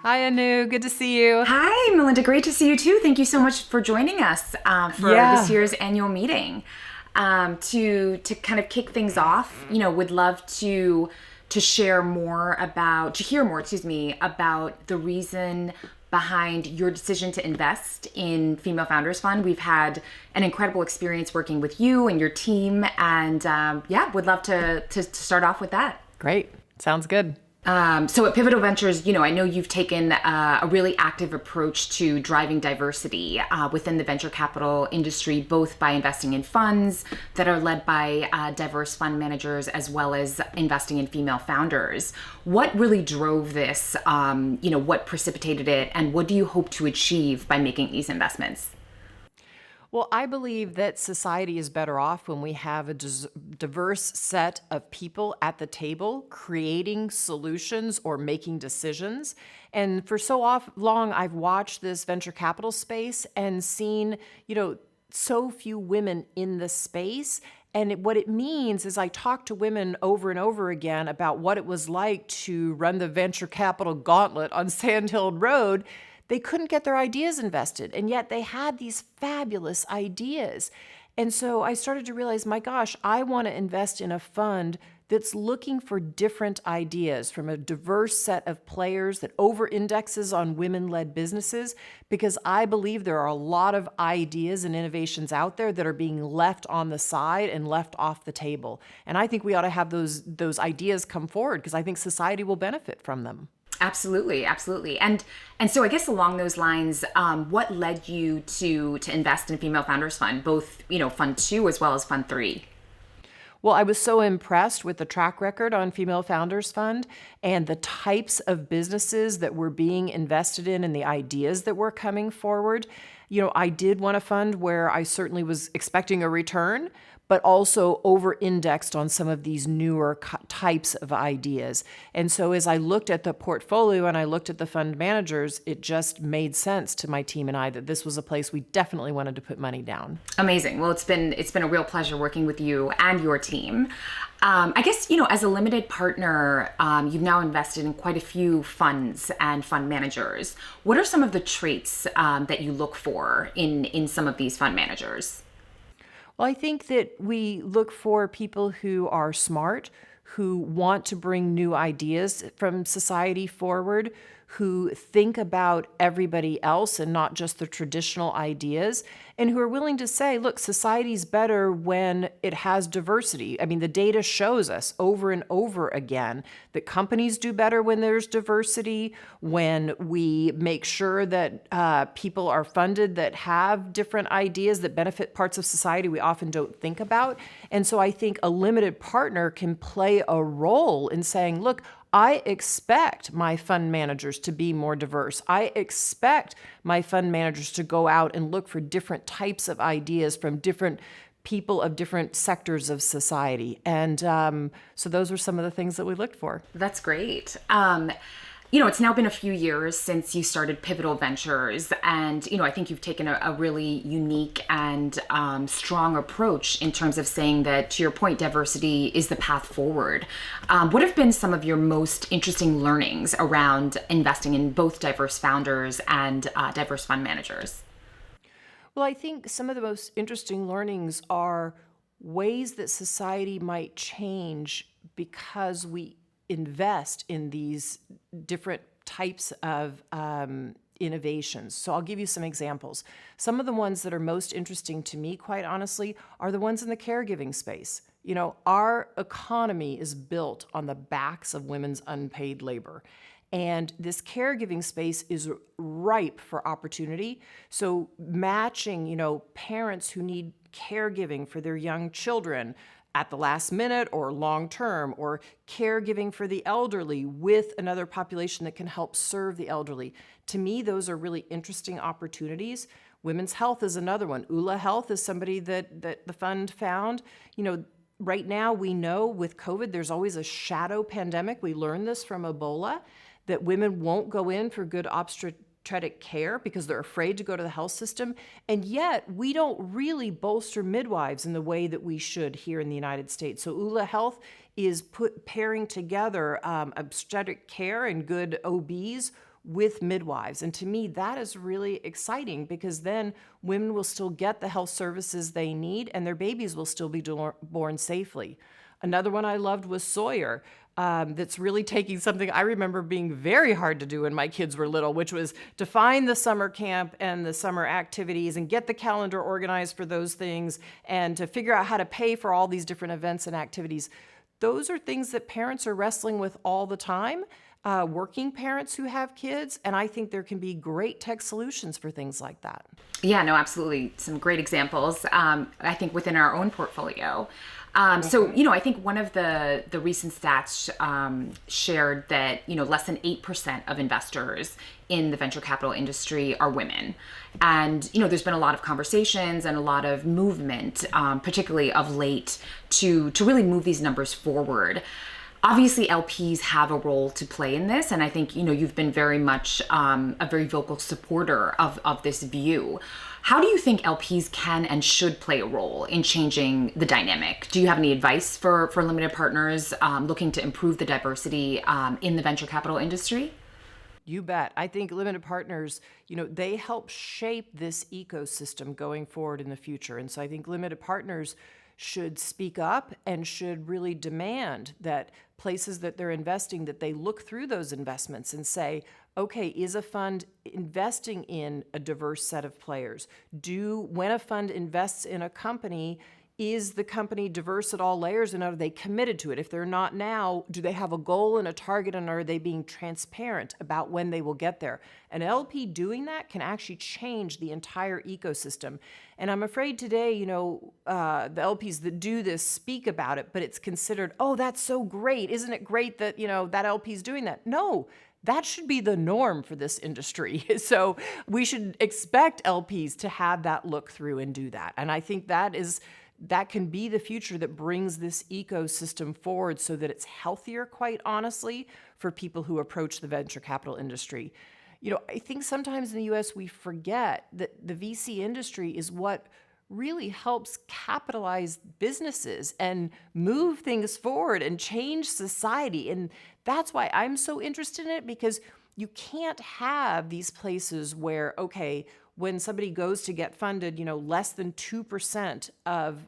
Hi, Anu. Good to see you. Hi, Melinda. Great to see you too. Thank you so much for joining us for this Yeah. year's annual meeting. To kind of kick things off, would love to share more about to hear more, excuse me, about the reason behind your decision to invest in Female Founders Fund. We've had an incredible experience working with you and your team, and yeah, would love to start off with that. Great. Sounds good. So at Pivotal Ventures, I know you've taken a really active approach to driving diversity within the venture capital industry, both by investing in funds that are led by diverse fund managers, as well as investing in female founders. What really drove this? What precipitated it, and what do you hope to achieve by making these investments? Well, I believe that society is better off when we have a diverse set of people at the table creating solutions or making decisions. And for long, I've watched this venture capital space and seen, so few women in the space. And what it means is I talk to women over and over again about what it was like to run the venture capital gauntlet on Sandhill Road. They couldn't get their ideas invested, and yet they had these fabulous ideas. And so I started to realize, my gosh, I want to invest in a fund that's looking for different ideas from a diverse set of players that over-indexes on women-led businesses, because I believe there are a lot of ideas and innovations out there that are being left on the side and left off the table. And I think we ought to have those ideas come forward, because I think society will benefit from them. Absolutely, absolutely. And so I guess along those lines, what led you to invest in Female Founders Fund, both, Fund 2 as well as Fund 3? Well, I was so impressed with the track record on Female Founders Fund and the types of businesses that were being invested in and the ideas that were coming forward. I did want a fund where I certainly was expecting a return, but also over-indexed on some of these newer types of ideas. And so as I looked at the portfolio and I looked at the fund managers, it just made sense to my team and I that this was a place we definitely wanted to put money down. Amazing. Well, it's been a real pleasure working with you and your team. I guess, as a limited partner, you've now invested in quite a few funds and fund managers. What are some of the traits that you look for in some of these fund managers? Well, I think that we look for people who are smart, who want to bring new ideas from society forward, who think about everybody else and not just the traditional ideas, and who are willing to say, look, society's better when it has diversity. I mean, the data shows us over and over again that companies do better when there's diversity, when we make sure that people are funded that have different ideas that benefit parts of society we often don't think about. And so I think a limited partner can play a role in saying, look, I expect my fund managers to be more diverse. I expect my fund managers to go out and look for different types of ideas from different people of different sectors of society. And so those are some of the things that we looked for. That's great. It's now been a few years since you started Pivotal Ventures, and I think you've taken a really unique and strong approach in terms of saying that, to your point, diversity is the path forward. What have been some of your most interesting learnings around investing in both diverse founders and diverse fund managers? Well, I think some of the most interesting learnings are ways that society might change because we invest in these different types of innovations. So I'll give you some examples. Some of the ones that are most interesting to me, quite honestly, are the ones in the caregiving space. Our economy is built on the backs of women's unpaid labor. And this caregiving space is ripe for opportunity. So matching, parents who need caregiving for their young children at the last minute or long term, or caregiving for the elderly with another population that can help serve the elderly. To me, those are really interesting opportunities. Women's health is another one. ULA Health is somebody that the fund found. Right now we know with COVID, there's always a shadow pandemic. We learned this from Ebola, that women won't go in for good obstetric care because they're afraid to go to the health system. And yet we don't really bolster midwives in the way that we should here in the United States. So ULA Health is pairing together obstetric care and good OBs with midwives. And to me, that is really exciting because then women will still get the health services they need and their babies will still be born safely. Another one I loved was Sawyer. That's really taking something I remember being very hard to do when my kids were little, which was to find the summer camp and the summer activities and get the calendar organized for those things and to figure out how to pay for all these different events and activities. Those are things that parents are wrestling with all the time, working parents who have kids, and I think there can be great tech solutions for things like that. Yeah, no, absolutely. Some great examples, I think, within our own portfolio. So, I think one of the recent stats shared that, less than 8% of investors in the venture capital industry are women. And, there's been a lot of conversations and a lot of movement, particularly of late, to really move these numbers forward. Obviously, LPs have a role to play in this, and I think you've been very much a very vocal supporter of this view. How do you think LPs can and should play a role in changing the dynamic? Do you have any advice for limited partners looking to improve the diversity in the venture capital industry? You bet. I think limited partners, they help shape this ecosystem going forward in the future. And so I think limited partners should speak up and should really demand that places that they're investing, that they look through those investments and say, okay, is a fund investing in a diverse set of players? When a fund invests in a company, is the company diverse at all layers and are they committed to it? If they're not now, do they have a goal and a target and are they being transparent about when they will get there? An LP doing that can actually change the entire ecosystem. And I'm afraid today, the LPs that do this speak about it, but it's considered, oh, that's so great. Isn't it great that, that LP's doing that? No. That should be the norm for this industry. So we should expect LPs to have that look through and do that. And I think that can be the future that brings this ecosystem forward so that it's healthier, quite honestly, for people who approach the venture capital industry. I think sometimes in the US we forget that the VC industry is what really helps capitalize businesses and move things forward and change society. And that's why I'm so interested in it, because you can't have these places where, okay, when somebody goes to get funded, less than 2% of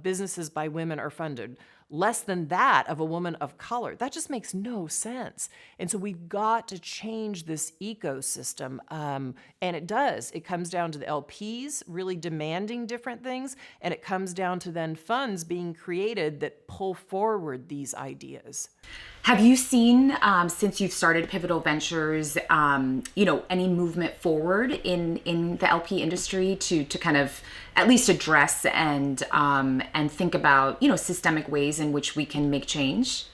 businesses by women are funded, less than that of a woman of color. That just makes no sense. And so we've got to change this ecosystem. And it does. It comes down to the LPs really demanding different things, and it comes down to then funds being created that pull forward these ideas. Have you seen, since you've started Pivotal Ventures, any movement forward in the LP industry to kind of at least address and think about, systemic ways in which we can make change?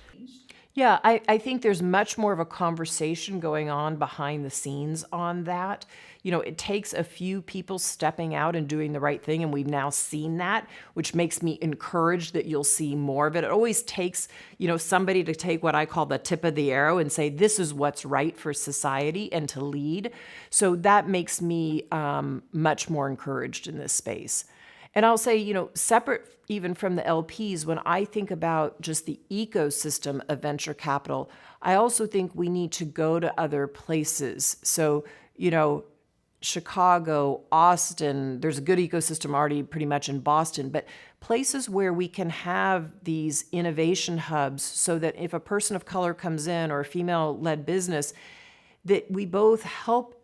Yeah, I think there's much more of a conversation going on behind the scenes on that. It takes a few people stepping out and doing the right thing, and we've now seen that, which makes me encouraged that you'll see more of it. It always takes, somebody to take what I call the tip of the arrow and say, this is what's right for society and to lead. So that makes me much more encouraged in this space. And I'll say, separate even from the LPs, when I think about just the ecosystem of venture capital, I also think we need to go to other places. So, Chicago, Austin, there's a good ecosystem already pretty much in Boston, but places where we can have these innovation hubs so that if a person of color comes in or a female-led business, that we both help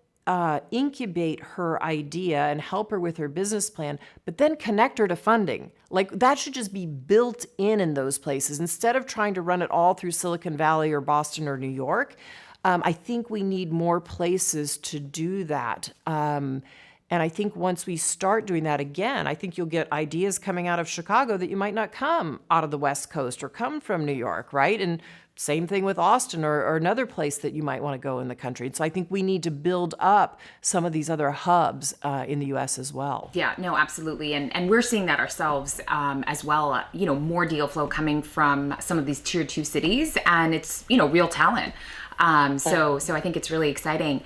incubate her idea and help her with her business plan, but then connect her to funding. Like that should just be built in those places instead of trying to run it all through Silicon Valley or Boston or New York. I think we need more places to do that. And I think once we start doing that again, I think you'll get ideas coming out of Chicago that you might not come out of the West Coast or come from New York, right? And same thing with Austin or another place that you might want to go in the country. And so I think we need to build up some of these other hubs in the U.S. as well. Yeah, no, absolutely. And we're seeing that ourselves as well. More deal flow coming from some of these tier 2 cities, and it's, real talent. So I think it's really exciting.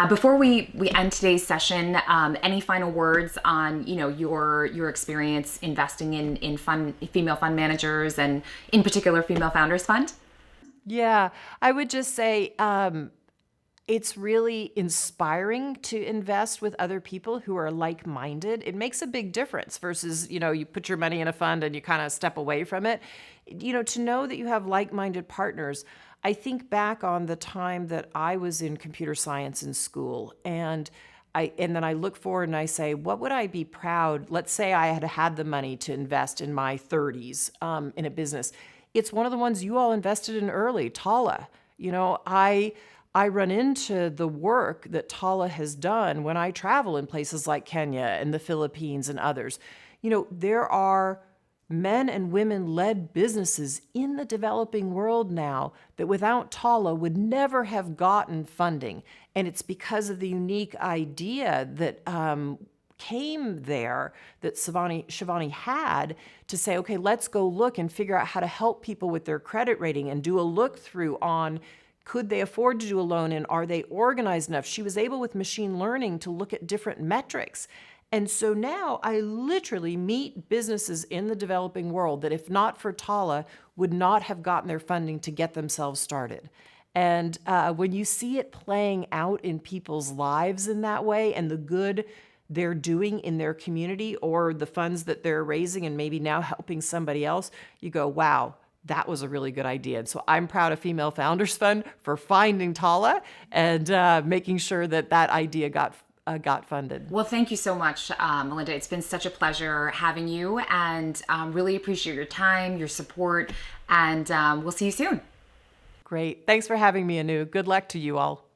Before we end today's session, any final words on, your experience investing in female fund managers and in particular Female Founders Fund? Yeah, I would just say, it's really inspiring to invest with other people who are like-minded. It makes a big difference versus, you put your money in a fund and you kind of step away from it. To know that you have like-minded partners. I think back on the time that I was in computer science in school, and then I look forward and I say, what would I be proud? Let's say I had had the money to invest in my 30s in a business. It's one of the ones you all invested in early, Tala. I run into the work that Tala has done when I travel in places like Kenya and the Philippines and others. There are men and women-led businesses in the developing world now that without Tala would never have gotten funding. And it's because of the unique idea that came there that Shivani had to say, okay, let's go look and figure out how to help people with their credit rating and do a look through on could they afford to do a loan and are they organized enough? She was able with machine learning to look at different metrics. And so now I literally meet businesses in the developing world that if not for Tala would not have gotten their funding to get themselves started. And when you see it playing out in people's lives in that way and the good they're doing in their community or the funds that they're raising and maybe now helping somebody else, you go, wow, that was a really good idea. And so I'm proud of Female Founders Fund for finding Tala and making sure that idea got funded. Well, thank you so much, Melinda. It's been such a pleasure having you, and really appreciate your time, your support, and we'll see you soon. Great. Thanks for having me, Anu. Good luck to you all.